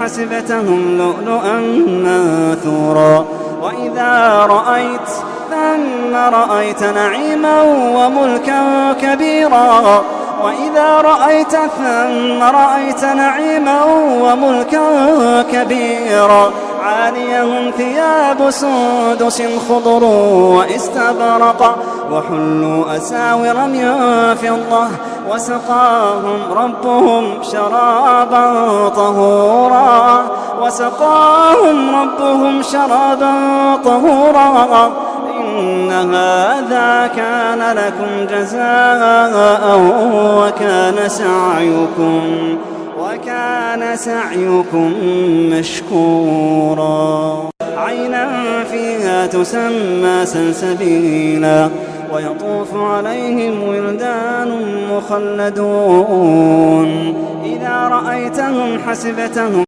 حسبتهم لؤلؤا منثورا وإذا رأيت ثم رأيت نعيما وملكا كبيرا وإذا رأيت ثم رأيت نعيما وملكا كبيرا عاليهم ثياب سندس خضر واستبرق وحلوا أساور من فضة وسقاهم ربهم شرابا طهورا إن هذا كان لكم جزاء وكان سعيكم مشكورا عينا فيها تسمى سلسبيلا ويطوف عليهم ولدان مخلدون إذا رأيتهم حسبتهم